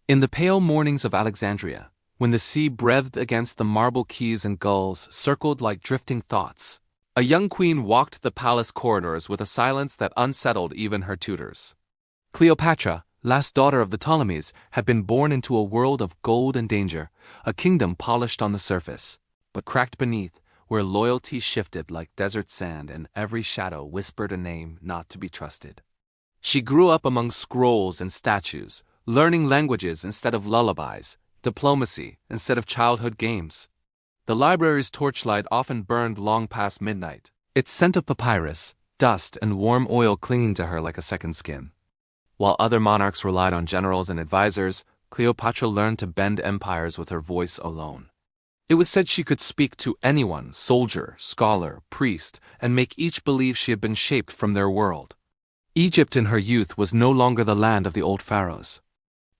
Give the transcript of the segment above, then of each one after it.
In the pale mornings of Alexandria, when the sea breathed against the marble quays and gulls circled like drifting thoughts, a young queen walked the palace corridors with a silence that unsettled even her tutors. Cleopatra, last daughter of the Ptolemies, had been born into a world of gold and danger, a kingdom polished on the surface, but cracked beneath, where loyalty shifted like desert sand and every shadow whispered a name not to be trusted. She grew up among scrolls and statues, learning languages instead of lullabies, diplomacy instead of childhood games. The library's torchlight often burned long past midnight, its scent of papyrus, dust, and warm oil clinging to her like a second skin. While other monarchs relied on generals and advisors, Cleopatra learned to bend empires with her voice alone. It was said she could speak to anyone, soldier, scholar, priest, and make each believe she had been shaped from their world. Egypt in her youth was no longer the land of the old pharaohs.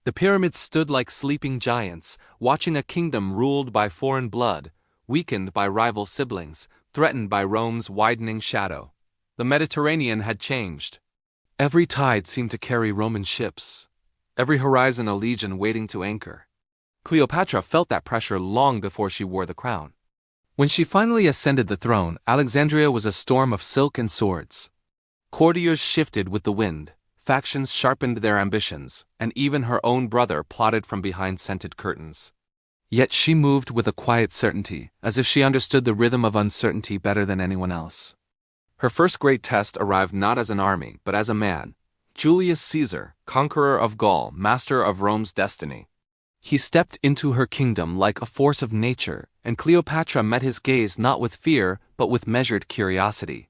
The pyramids stood like sleeping giants, watching a kingdom ruled by foreign blood, weakened by rival siblings, threatened by Rome's widening shadow. The Mediterranean had changed. Every tide seemed to carry Roman ships, every horizon a legion waiting to anchor. Cleopatra felt that pressure long before she wore the crown. When she finally ascended the throne, Alexandria was a storm of silk and swords. Courtiers shifted with the wind, factions sharpened their ambitions, and even her own brother plotted from behind scented curtains. Yet she moved with a quiet certainty, as if she understood the rhythm of uncertainty better than anyone else. Her first great test arrived not as an army, but as a man. Julius Caesar, conqueror of Gaul, master of Rome's destiny. He stepped into her kingdom like a force of nature, and Cleopatra met his gaze not with fear, but with measured curiosity.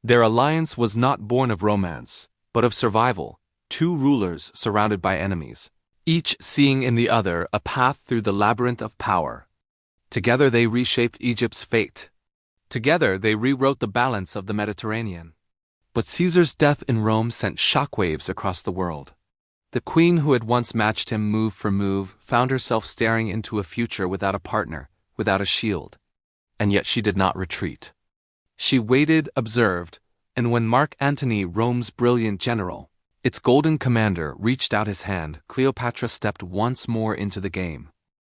Their alliance was not born of romance, but of survival, two rulers surrounded by enemies, each seeing in the other a path through the labyrinth of power. Together they reshaped Egypt's fate. Together they rewrote the balance of the Mediterranean. But Caesar's death in Rome sent shockwaves across the world. The queen who had once matched him move for move found herself staring into a future without a partner, without a shield. And yet she did not retreat. She waited, observed, and when Mark Antony, Rome's brilliant general, its golden commander, reached out his hand, Cleopatra stepped once more into the game.